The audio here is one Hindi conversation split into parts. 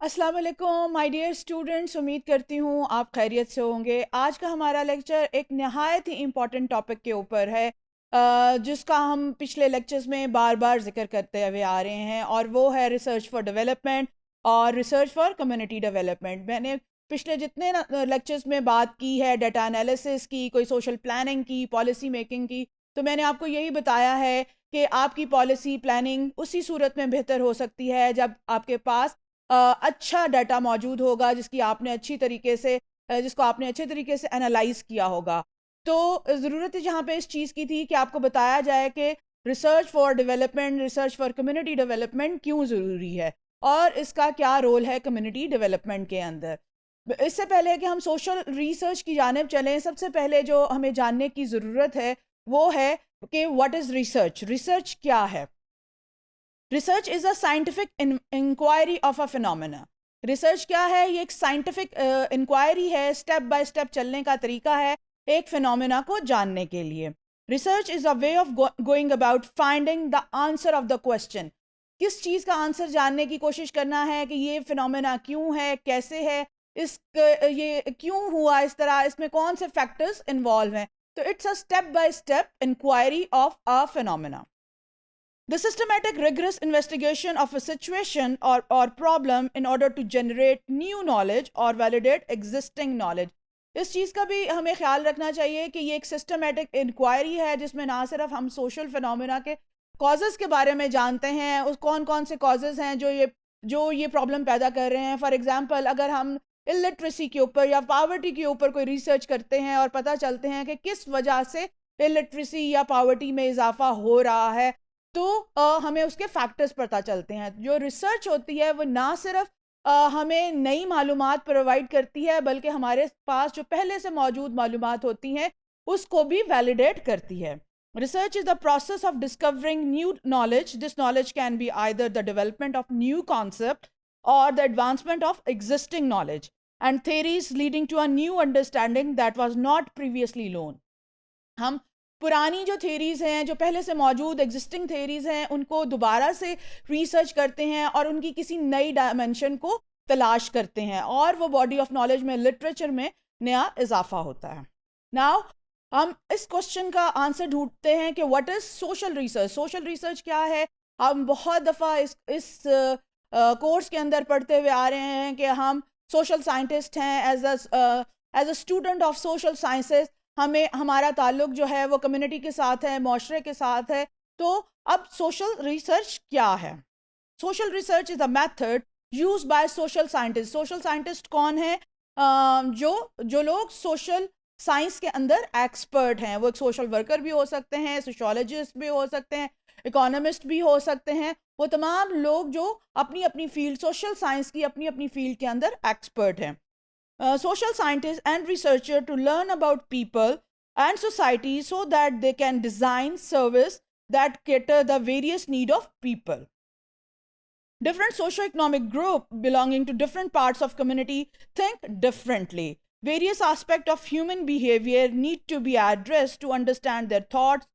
अस्सलाम वालेकुम माय डियर स्टूडेंट्स, उम्मीद करती हूँ आप खैरियत से होंगे। आज का हमारा लेक्चर एक नहायत ही इम्पॉर्टेंट टॉपिक के ऊपर है, जिसका हम पिछले लेक्चर्स में बार बार जिक्र करते हुए आ रहे हैं, और वो है रिसर्च फॉर डेवलपमेंट और रिसर्च फॉर कम्युनिटी डेवलपमेंट। मैंने पिछले जितने लेक्चर्स में बात की है, डाटा एनालिसिस की, कोई सोशल प्लानिंग की, पॉलिसी मेकिंग की, तो मैंने आपको यही बताया है कि आपकी पॉलिसी प्लानिंग उसी सूरत में बेहतर हो सकती है जब आपके पास अच्छा डाटा मौजूद होगा, जिसको आपने अच्छे तरीके से एनालाइज किया होगा। तो ज़रूरत जहाँ पे इस चीज़ की थी कि आपको बताया जाए कि research for development, research for community development क्यों ज़रूरी है और इसका क्या रोल है कम्युनिटी डेवलपमेंट के अंदर। इससे पहले कि हम सोशल रिसर्च की जानिब चलें, सबसे पहले जो हमें जानने की ज़रूरत है वो है कि व्हाट इज़ रिसर्च। रिसर्च क्या है? Research is a scientific inquiry of a phenomena. Research क्या है? ये एक साइंटिफिक इंक्वायरी है, स्टेप बाय स्टेप चलने का तरीका है एक फिनोमेना को जानने के लिए। Research is a way of going about finding the answer of the question. किस चीज का आंसर जानने की कोशिश करना है कि ये फिनोमेना क्यों है, कैसे है, इस ये क्यों हुआ इस तरह, इसमें कौन से फैक्टर्स इन्वॉल्व हैं। तो it's a step by step inquiry of a phenomena. The systematic, rigorous investigation of a situation or problem in order to generate new knowledge or validate existing knowledge. इस चीज़ का भी हमें ख्याल रखना चाहिए कि ये एक सिस्टमेटिक इंक्वायरी है जिसमें ना सिर्फ हम सोशल फिनोमेना के कॉजेज़ के बारे में जानते हैं, उस कौन कौन से कॉजेज़ हैं जो ये प्रॉब्लम पैदा कर रहे हैं। फॉर एग्जांपल, अगर हम इलिटरेसी के ऊपर या पावर्टी के ऊपर कोई रिसर्च करते हैं और पता चलते हैं कि किस वजह से इलिटरेसी या पावर्टी में इजाफा हो रहा है, तो हमें उसके फैक्टर्स पता चलते हैं। जो रिसर्च होती है वो ना सिर्फ हमें नई मालूमात प्रोवाइड करती है, बल्कि हमारे पास जो पहले से मौजूद मालूमात होती हैं उसको भी वैलिडेट करती है। Research is the process of discovering new knowledge. This knowledge can be either the development of new concept और the advancement of existing knowledge and theories leading to a new understanding that was not previously known. हम पुरानी जो थेरीज हैं, जो पहले से मौजूद एग्जिस्टिंग थेरीज हैं, उनको दोबारा से रिसर्च करते हैं और उनकी किसी नई डायमेंशन को तलाश करते हैं, और वो बॉडी ऑफ नॉलेज में, लिटरेचर में नया इजाफा होता है। नाउ हम इस क्वेश्चन का आंसर ढूंढते हैं कि what is social research. Social research क्या है? हम बहुत दफ़ा इस कोर्स के अंदर पढ़ते हुए आ रहे हैं कि हम सोशल साइंटिस्ट हैं। As a student of social sciences हमें हमारा ताल्लुक जो है वो कम्युनिटी के साथ है, माशरे के साथ है। तो अब सोशल रिसर्च क्या है? Social research is a method use by social scientist. Social scientist कौन है? जो जो लोग सोशल साइंस के अंदर एक्सपर्ट हैं। वो एक सोशल वर्कर भी हो सकते हैं, सोशोलॉजिस्ट भी हो सकते हैं, इकोनॉमिस्ट भी हो सकते हैं। वो तमाम लोग जो अपनी अपनी फील्ड, सोशल साइंस की अपनी अपनी फील्ड के अंदर एक्सपर्ट हैं। Social scientists and researchers to learn about people and society so that they can design service that cater the various need of people. Different socio-economic group belonging to different parts of community think differently. Various aspects of human behavior need to be addressed to understand their thoughts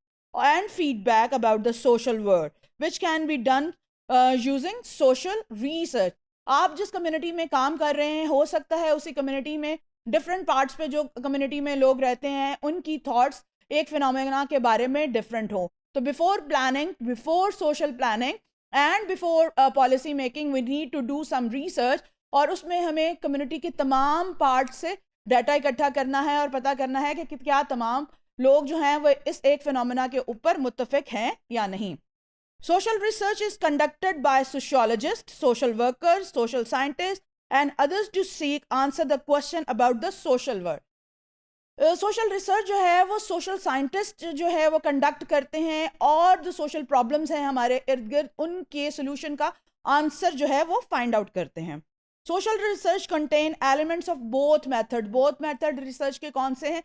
and feedback about the social world, which can be done using social research. आप जिस कम्युनिटी में काम कर रहे हैं, हो सकता है उसी कम्युनिटी में डिफरेंट पार्ट्स पे जो कम्युनिटी में लोग रहते हैं उनकी थॉट्स एक फिनोमेना के बारे में डिफरेंट हो। तो before planning, before social planning and before policy making, we need to do some research, और उसमें हमें कम्युनिटी के तमाम पार्ट से डाटा इकट्ठा करना है और पता करना है कि क्या तमाम लोग जो हैं वो इस एक फिनोमेना के ऊपर मुत्तफिक हैं या नहीं। Social research is conducted by sociologists, social workers, social scientists, and others to seek answer the question about the social world. Social research जो है वो सोशल साइंटिस्ट जो है वो कंडक्ट करते हैं, और जो सोशल प्रॉब्लम्स हैं हमारे इर्द गिर्द उनके सोल्यूशन का आंसर जो है वो फाइंड आउट करते हैं। Social research contain elements of both method. Both method research के कौन से हैं?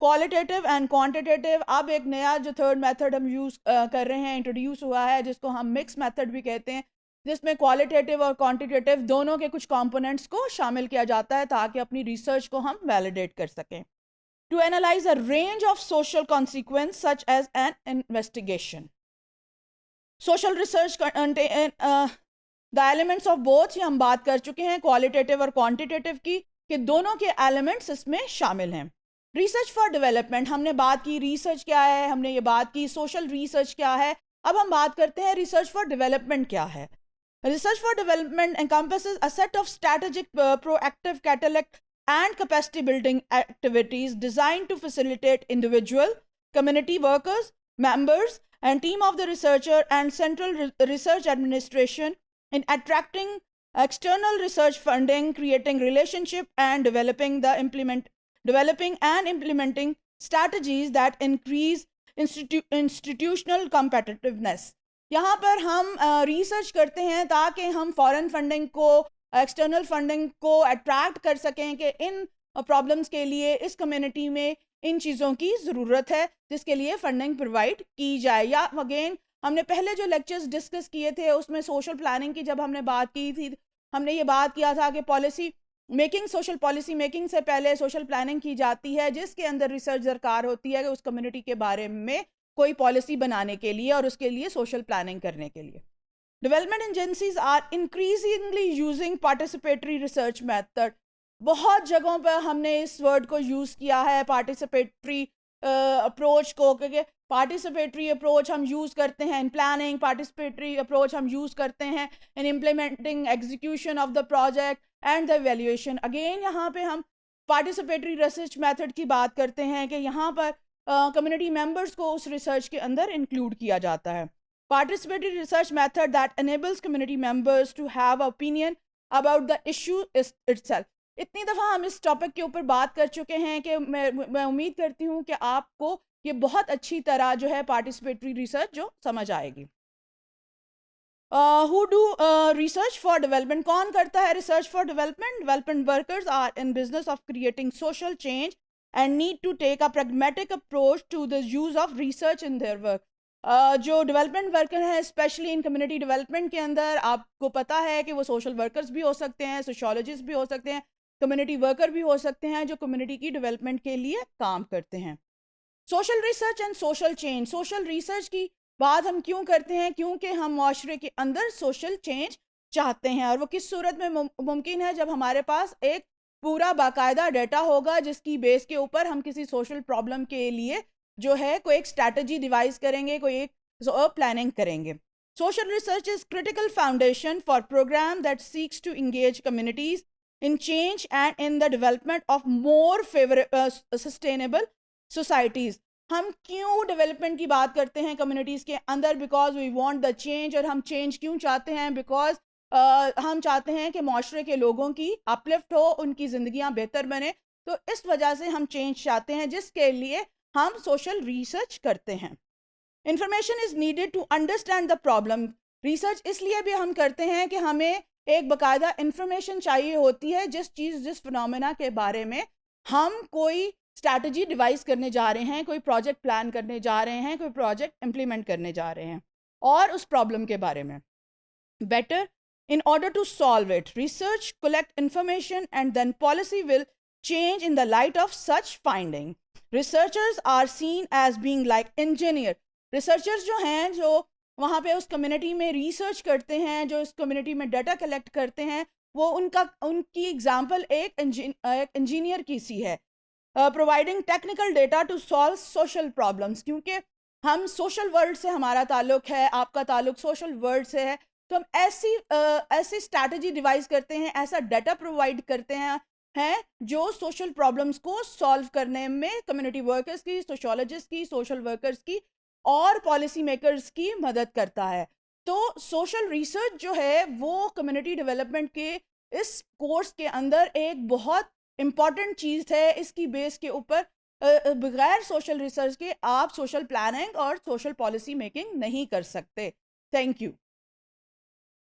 Qualitative and quantitative. अब एक नया जो थर्ड मेथड हम यूज कर रहे हैं, इंट्रोड्यूस हुआ है, जिसको हम मिक्स मेथड भी कहते हैं, जिसमें क्वालिटेटिव और क्वांटिटेटिव दोनों के कुछ कंपोनेंट्स को शामिल किया जाता है ताकि अपनी रिसर्च को हम वैलिडेट कर सकें। To analyze a range of social consequences such as an investigation. Social research the elements of both, ये हम बात कर चुके हैं क्वालिटेटिव और क्वांटिटेटिव की, कि दोनों के एलिमेंट्स इसमें शामिल हैं। रिसर्च फॉर डेवलपमेंट हमने बात की, रिसर्च क्या है, हमने ये बात की सोशल रिसर्च क्या है। अब हम बात करते हैं रिसर्च फॉर डेवलपमेंट क्या है। Research for development encompasses a set of strategic, proactive, catalytic, and capacity building activities designed to facilitate individual, community workers, members, and team of the researcher and central research administration in attracting external research funding, creating relationship, and developing and implementing strategies that increase institutional competitiveness। यहाँ पर हम रिसर्च करते हैं ताकि हम फॉरेन फंडिंग को, एक्सटर्नल फंडिंग को अट्रैक्ट कर सकें कि इन प्रॉब्लम्स के लिए इस कम्युनिटी में इन चीज़ों की ज़रूरत है जिसके लिए फंडिंग प्रोवाइड की जाए। या अगेन हमने पहले जो लेक्चर्स डिस्कस किए थे उसमें सोशल प्लानिंग की जब हमने बात की थी, हमने ये बात किया था कि policy making, social policy making से पहले सोशल प्लानिंग की जाती है जिसके अंदर रिसर्च दरकार होती है कि उस कम्युनिटी के बारे में कोई पॉलिसी बनाने के लिए और उसके लिए सोशल प्लानिंग करने के लिए। Development agencies are increasingly using participatory research method. बहुत जगहों पर हमने इस वर्ड को यूज़ किया है, पार्टिसिपेटरी अप्रोच को, क्योंकि पार्टिसिपेटरी अप्रोच हम यूज़ करते हैं इन प्लानिंग, पार्टिसिपेटरी अप्रोच हम यूज़ करते हैं in implementing execution of the project and the evaluation. Again यहाँ पे हम पार्टिसिपेटरी रिसर्च मेथड की बात करते हैं कि यहाँ पर कम्युनिटी मेंबर्स को उस रिसर्च के अंदर इंक्लूड किया जाता है। Participatory research method that enables community members to have opinion about the issue itself. इतनी दफ़ा हम इस टॉपिक के ऊपर बात कर चुके हैं कि मैं उम्मीद करती हूँ कि आपको ये बहुत अच्छी तरह जो है पार्टिसिपेटरी रिसर्च जो समझ आएगी। Who do research for development, कौन करता है research for development? Development workers are in business of creating social change and need to take a pragmatic approach to the use of research in their work। जो डेवलपमेंट वर्कर हैं स्पेशली इन कम्युनिटी डेवलपमेंट के अंदर, आपको पता है कि वो सोशल वर्कर्स भी हो सकते हैं, सोशोलॉजिस्ट भी हो सकते हैं, कम्युनिटी वर्कर भी हो सकते हैं जो कम्युनिटी की डेवलपमेंट के लिए काम करते हैं। Social research and social change, social research की बात हम क्यों करते हैं? क्योंकि हम माशरे के अंदर सोशल चेंज चाहते हैं, और वो किस सूरत में मुमकिन है? जब हमारे पास एक पूरा बाकायदा डेटा होगा जिसकी बेस के ऊपर हम किसी सोशल प्रॉब्लम के लिए जो है कोई एक स्ट्रैटेजी डिवाइस करेंगे, कोई एक प्लानिंग करेंगे। Social research is critical foundation for programme that seeks to engage communities in change and in the development of more sustainable societies. हम क्यों डेवलपमेंट की बात करते हैं कम्युनिटीज़ के अंदर? Because we want the change. और हम चेंज क्यों चाहते हैं? बिकॉज हम चाहते हैं कि माशरे के लोगों की अपलिफ्ट हो, उनकी ज़िंदगियां बेहतर बने। तो इस वजह से हम चेंज चाहते हैं जिसके लिए हम सोशल रिसर्च करते हैं। Information is needed to understand the problem. Research इसलिए भी हम करते हैं कि हमें एक बाकायदा इंफॉर्मेशन चाहिए होती है जिस फिनोमेना के बारे में हम कोई स्ट्रैटेजी डिवाइस करने जा रहे हैं, कोई प्रोजेक्ट प्लान करने जा रहे हैं, कोई प्रोजेक्ट इम्प्लीमेंट करने जा रहे हैं, और उस प्रॉब्लम के बारे में। Better in order to solve it, research collect information and then policy will change in the light of such finding। Researchers are seen as being like engineer। Researchers जो हैं, जो वहाँ पे उस कम्युनिटी में रिसर्च करते हैं, जो इस कम्युनिटी में डाटा कलेक्ट करते हैं, वो उनकी एग्जाम्पल एक इंजीनियर की सी है, providing technical data to solve social problems. क्योंकि हम सोशल वर्ल्ड से हमारा ताल्लुक है, आपका ताल्लुक सोशल वर्ल्ड से है, तो हम ऐसी स्ट्रैटेजी डिवाइस करते हैं, ऐसा डाटा प्रोवाइड करते हैं जो सोशल प्रॉब्लम्स को सॉल्व करने में कम्युनिटी वर्कर्स की, सोशोलॉजिस्ट की, सोशल वर्कर्स की और पॉलिसी मेकर्स की मदद करता है। तो सोशल रिसर्च जो है वो कम्युनिटी डेवलपमेंट के इस कोर्स के अंदर एक बहुत इम्पॉर्टेंट चीज़ है। इसकी बेस के ऊपर बगैर सोशल रिसर्च के आप सोशल प्लानिंग और सोशल पॉलिसी मेकिंग नहीं कर सकते। Thank you.